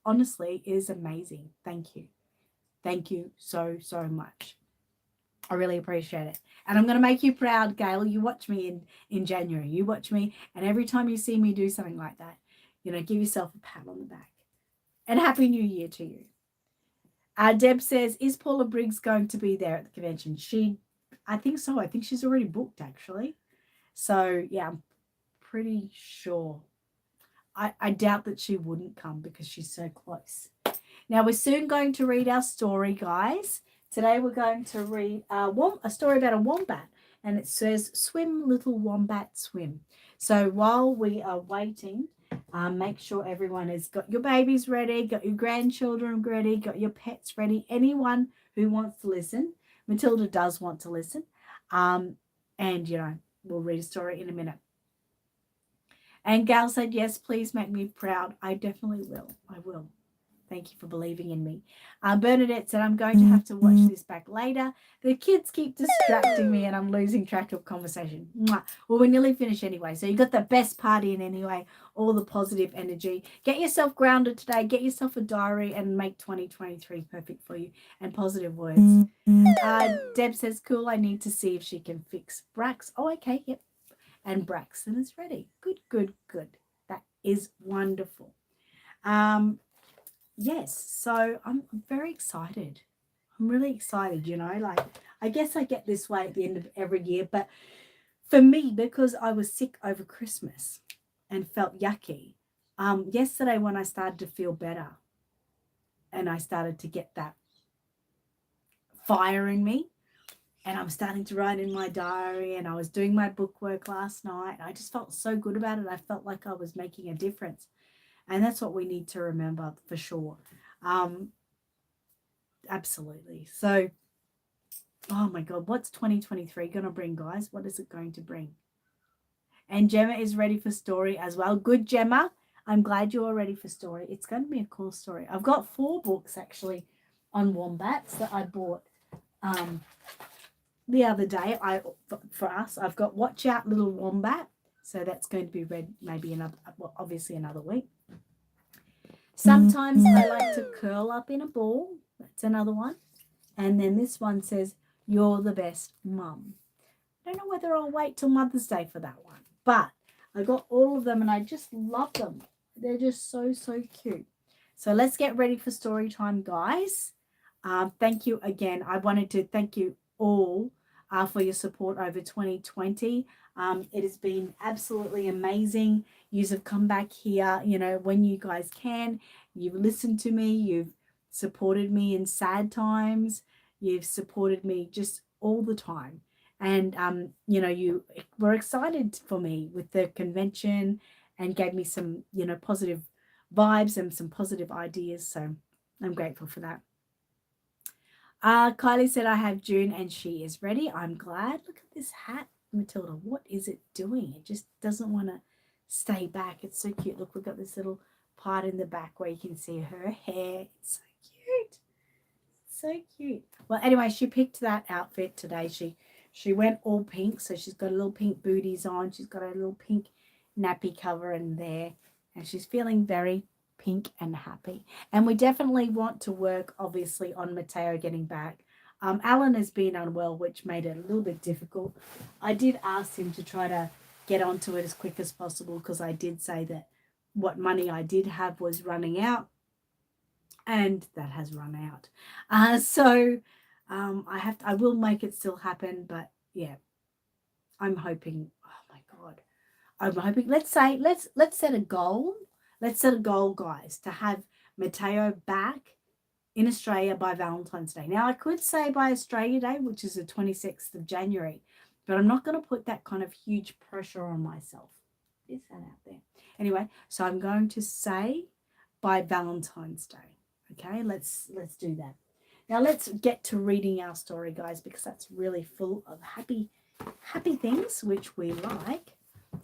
honestly is amazing. Thank you. Thank you so, so much. I really appreciate it. And I'm going to make you proud, Gail. You watch me in January. You watch me, and every time you see me do something like that, give yourself a pat on the back. And Happy New Year to you. Deb says, is Paula Briggs going to be there at the convention? I think so. I think she's already booked, actually. So, yeah, I'm pretty sure. I doubt that she wouldn't come because she's so close. Now, we're soon going to read our story, guys. Today we're going to read a story about a wombat. And it says, swim, little wombat, swim. So while we are waiting, make sure everyone has got your babies ready, got your grandchildren ready, got your pets ready. Anyone who wants to listen. Matilda does want to listen. And And, we'll read a story in a minute. And Gal said, yes, please make me proud. I definitely will. I will. Thank you for believing in me. Bernadette said, I'm going to have to watch this back later. The kids keep distracting me and I'm losing track of conversation. Mwah. Well, we're nearly finished anyway. So you got the best part in anyway, all the positive energy. Get yourself grounded today. Get yourself a diary and make 2023 perfect for you and positive words. Deb says, cool. I need to see if she can fix Brax. Oh, okay. Yep. And Braxton is ready. Good, good, good. That is wonderful. Yes, so I'm very excited. I'm really excited, like I guess I get this way at the end of every year, but for me, because I was sick over Christmas and felt yucky, yesterday when I started to feel better and I started to get that fire in me and I'm starting to write in my diary and I was doing my book work last night. I just felt so good about it. I felt like I was making a difference. And that's what we need to remember for sure. Absolutely. So, oh my God, what's 2023 going to bring, guys? What is it going to bring? And Gemma is ready for story as well. Good, Gemma. I'm glad you're ready for story. It's going to be a cool story. I've got 4 books actually on wombats that I bought the other day. For us, I've got Watch Out Little Wombat. So that's going to be read maybe obviously another week. Sometimes I like to curl up in a ball. That's another one. And then this one says, You're the Best Mum. I don't know whether I'll wait till Mother's Day for that one. But I got all of them and I just love them. They're just so, so cute. So let's get ready for story time, guys. Thank you again. I wanted to thank you all for your support over 2020. It has been absolutely amazing. You have come back here, when you guys can. You've listened to me. You've supported me in sad times. You've supported me just all the time. And, you were excited for me with the convention and gave me some, positive vibes and some positive ideas. So I'm grateful for that. Kylie said, I have June and she is ready. I'm glad. Look at this hat, Matilda. What is it doing? It just doesn't want to stay back. It's so cute. Look, we've got this little part in the back where you can see her hair. It's so cute. So cute. Well, anyway, she picked that outfit today. She went all pink. So she's got a little pink booties on. She's got a little pink nappy cover in there. And she's feeling very pink and happy. And we definitely want to work, obviously, on Mateo getting back. Alan has been unwell, which made it a little bit difficult. I did ask him to try to get onto it as quick as possible because I did say that what money I did have was running out, and that has run out. So I will make it still happen, but yeah, I'm hoping. Oh my God, I'm hoping. Let's set a goal. Let's set a goal, guys, to have Mateo back in Australia by Valentine's Day. Now, I could say by Australia Day, which is the 26th of January, but I'm not going to put that kind of huge pressure on myself. Is that out there? Anyway, so I'm going to say by Valentine's Day. Okay, let's do that. Now, let's get to reading our story, guys, because that's really full of happy things, which we like.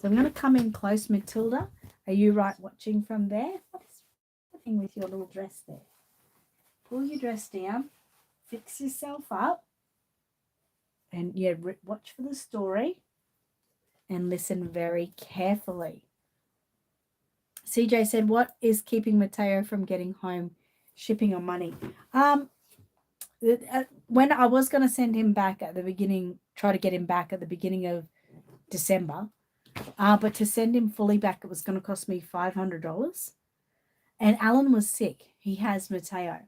So I'm going to come in close, Matilda. Are you right watching from there? What is happening with your little dress there? Pull your dress down, fix yourself up, and yeah, watch for the story and listen very carefully. CJ said, what is keeping Mateo from getting home, shipping or money? When I was going to send him back at the beginning, try to get him back at the beginning of December, but to send him fully back, it was going to cost me $500. And Alan was sick. He has Mateo.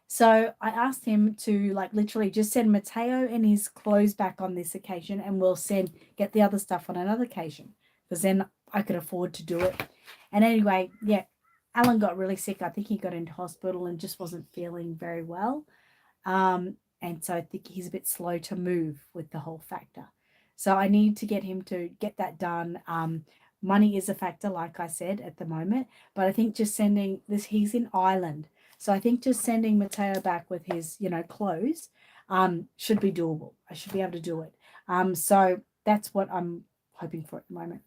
So I asked him to literally just send Mateo and his clothes back on this occasion, and we'll get the other stuff on another occasion, because then I could afford to do it. And anyway, yeah, Alan got really sick. I think he got into hospital and just wasn't feeling very well. And so I think he's a bit slow to move with the whole factor. So I need to get him to get that done. Money is a factor, like I said, at the moment. But I think just sending this, he's in Ireland. So I think just sending Mateo back with his, clothes should be doable. I should be able to do it. So That's what I'm hoping for at the moment.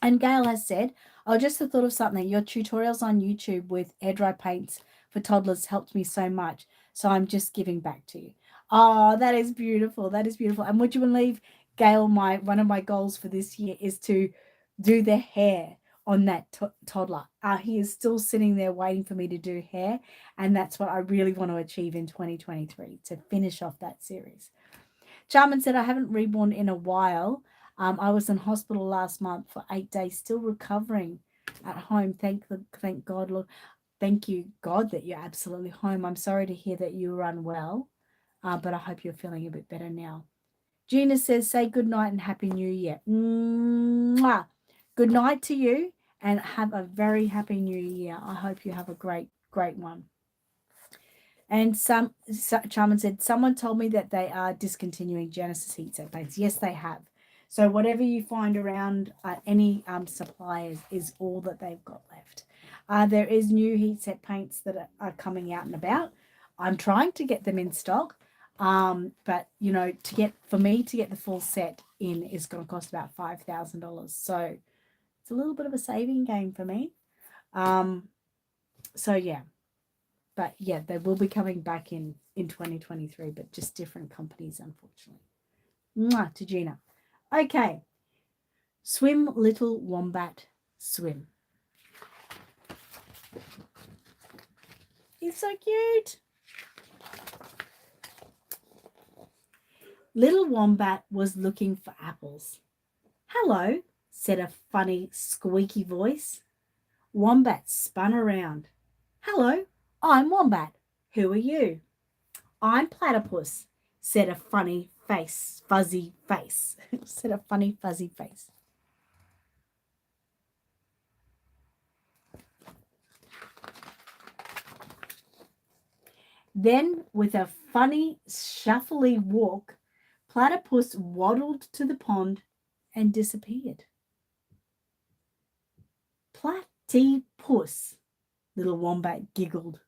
And Gail has said, "Oh, just the thought of something. Your tutorials on YouTube with air dry paints for toddlers helped me so much. So I'm just giving back to you." Oh, that is beautiful. That is beautiful. And would you believe, Gail, one of my goals for this year is to do the hair on that toddler. He is still sitting there waiting for me to do hair. And that's what I really want to achieve in 2023, to finish off that series. Charmin said, "I haven't reborn in a while. I was in hospital last month for 8 days, still recovering at home. Thank God, Lord. Thank you, God, that you're absolutely home. I'm sorry to hear that you were unwell, but I hope you're feeling a bit better now." Gina says, "Say good night and Happy New Year." Mwah. Good night to you and have a very Happy New Year. I hope you have a great, great one. And Charmin said, "Someone told me that they are discontinuing Genesis heat set paints." Yes, they have. So whatever you find around any suppliers is all that they've got left. There is new heat set paints that are coming out and about. I'm trying to get them in stock. But you know, for me to get the full set in is going to cost about $5,000. So it's a little bit of a saving game for me. So yeah. But yeah, they will be coming back in 2023, but just different companies, unfortunately. Mwah, to Gina. Okay. Swim, little wombat, swim. He's so cute. Little wombat was looking for apples. "Hello," said a funny, squeaky voice. Wombat spun around. "Hello, I'm Wombat. Who are you?" "I'm Platypus," said a funny fuzzy face. said a funny, fuzzy face. Then, with a funny, shuffly walk, Platypus waddled to the pond and disappeared. "Platypus," little Wombat giggled.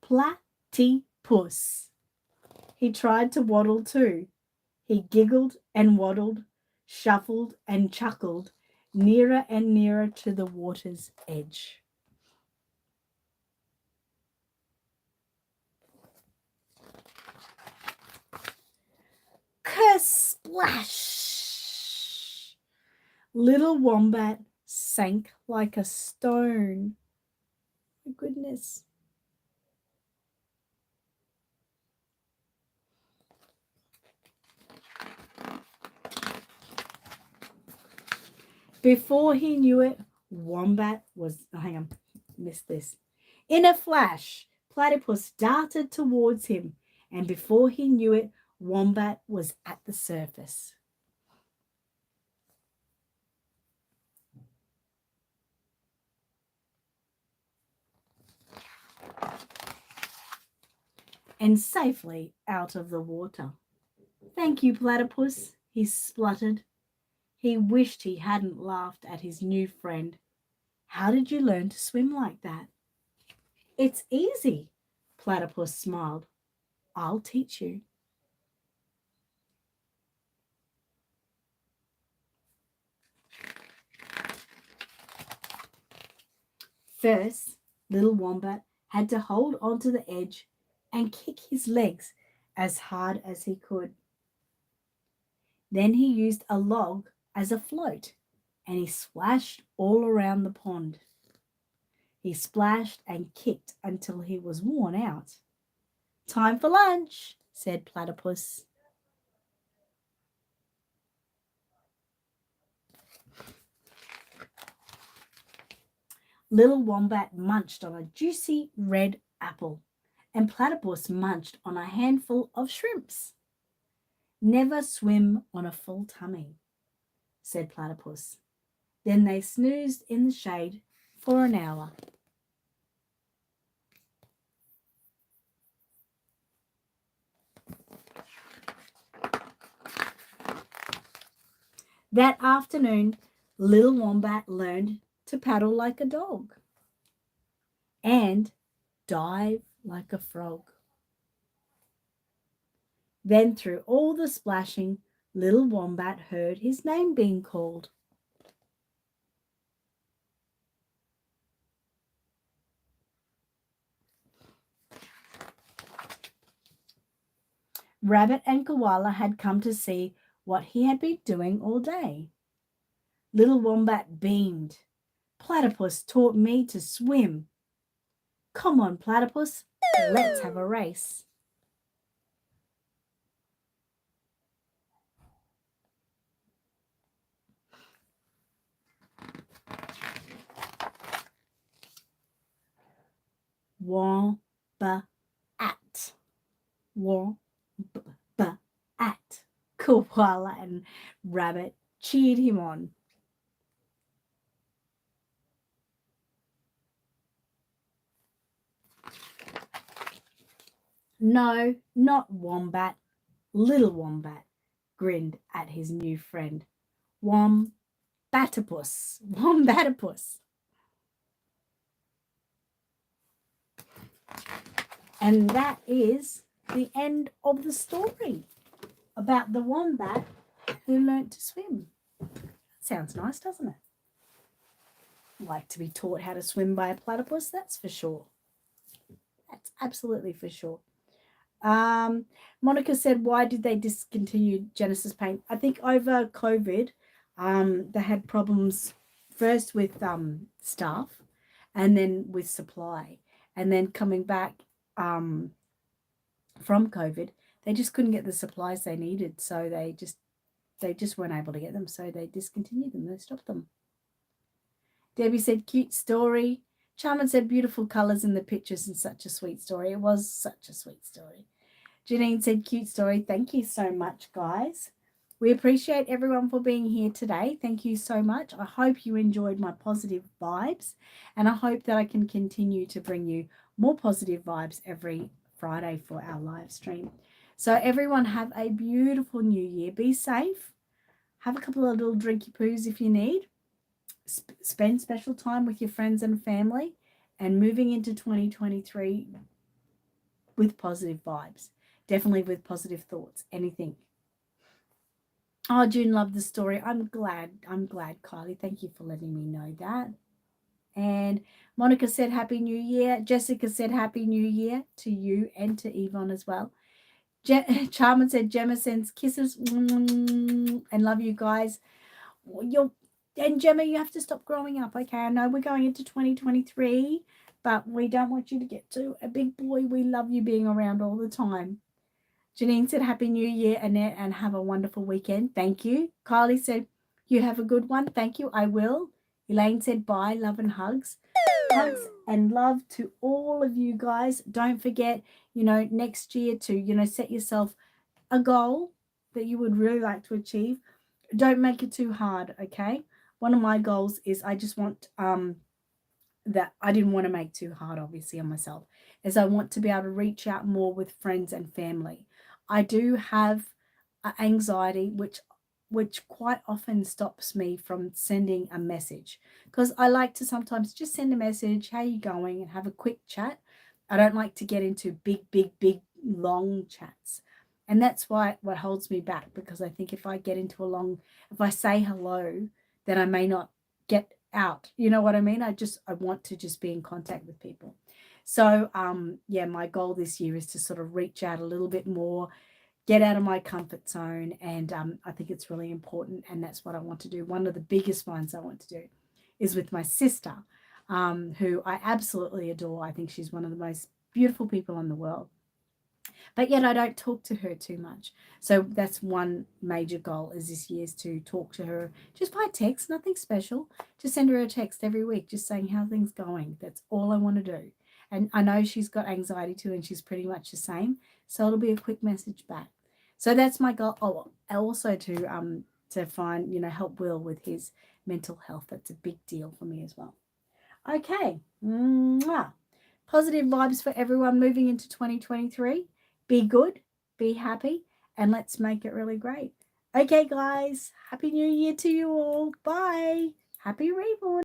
"Platypus." He tried to waddle too. He giggled and waddled, shuffled and chuckled, nearer and nearer to the water's edge. Kersplash! Little Wombat sank like a stone. My goodness. Before he knew it, Wombat was, hang on, missed this. In a flash, Platypus darted towards him, and before he knew it, Wombat was at the surface. And safely out of the water. "Thank you, Platypus," he spluttered. He wished he hadn't laughed at his new friend. "How did you learn to swim like that?" "It's easy," Platypus smiled. "I'll teach you." First, little Wombat had to hold onto the edge and kick his legs as hard as he could. Then he used a log as a float and he splashed all around the pond. He splashed and kicked until he was worn out. "Time for lunch," said Platypus. Little Wombat munched on a juicy red apple, and Platypus munched on a handful of shrimps. "Never swim on a full tummy," said Platypus. Then they snoozed in the shade for an hour. That afternoon, little Wombat learned to paddle like a dog and dive like a frog. Then through all the splashing, Little Wombat heard his name being called. Rabbit and Koala had come to see what he had been doing all day. Little Wombat beamed. Platypus taught me to swim. Come on, Platypus, let's have a race. Wombat. Wombat. Koala and Rabbit cheered him on. No, not Wombat. Little Wombat grinned at his new friend. Wombatopus. Wombatopus. And that is the end of the story about the wombat who learnt to swim. Sounds nice, doesn't it? Like to be taught how to swim by a platypus, that's for sure. That's absolutely for sure. Monica said, why did they discontinue Genesis Paint? I think over COVID, they had problems first with staff and then with supply. And then coming back from COVID, they just couldn't get the supplies they needed. So they just weren't able to get them. So they discontinued them. They stopped them. Debbie said, cute story. Charmin said, beautiful colours in the pictures and such a sweet story. It was such a sweet story. Janine said, cute story. Thank you so much, guys. We appreciate everyone for being here today. Thank you so much. I hope you enjoyed my positive vibes, and I hope that I can continue to bring you more positive vibes every Friday for our live stream. So everyone have a beautiful new year. Be safe. Have a couple of little drinky poos if you need. Spend special time with your friends and family, and moving into 2023 with positive vibes. Definitely with positive thoughts. Anything. Oh, June loved the story. I'm glad, Kylie. Thank you for letting me know that. And Monica said, Happy New Year. Jessica said, Happy New Year to you and to Yvonne as well. Charmin said, Gemma sends kisses and love you guys. And Gemma, you have to stop growing up, okay? I know we're going into 2023, but we don't want you to get to a big boy. We love you being around all the time. Janine said, Happy New Year, Annette, and have a wonderful weekend. Thank you. Kylie said, you have a good one. Thank you. I will. Elaine said, bye, love and hugs. Hugs and love to all of you guys. Don't forget, next year to, set yourself a goal that you would really like to achieve. Don't make it too hard, okay? One of my goals is I just want that I didn't want to make too hard, obviously, on myself, is I want to be able to reach out more with friends and family. I do have anxiety, which quite often stops me from sending a message, because I like to sometimes just send a message, how you going, and have a quick chat. I don't like to get into big, long chats. And that's what holds me back, because I think if I get into if I say hello, then I may not get out. You know what I mean? I want to just be in contact with people. So, my goal this year is to sort of reach out a little bit more, get out of my comfort zone. And I think it's really important. And that's what I want to do. One of the biggest ones I want to do is with my sister, who I absolutely adore. I think she's one of the most beautiful people in the world. But yet I don't talk to her too much. So that's one major goal is this year, is to talk to her just by text, nothing special. Just send her a text every week, just saying how things going. That's all I want to do. And I know she's got anxiety too, and she's pretty much the same. So it'll be a quick message back. So that's my goal. Oh, also to find, help Will with his mental health. That's a big deal for me as well. Okay. Mwah. Positive vibes for everyone moving into 2023. Be good, be happy, and let's make it really great. Okay, guys. Happy New Year to you all. Bye. Happy Reborn.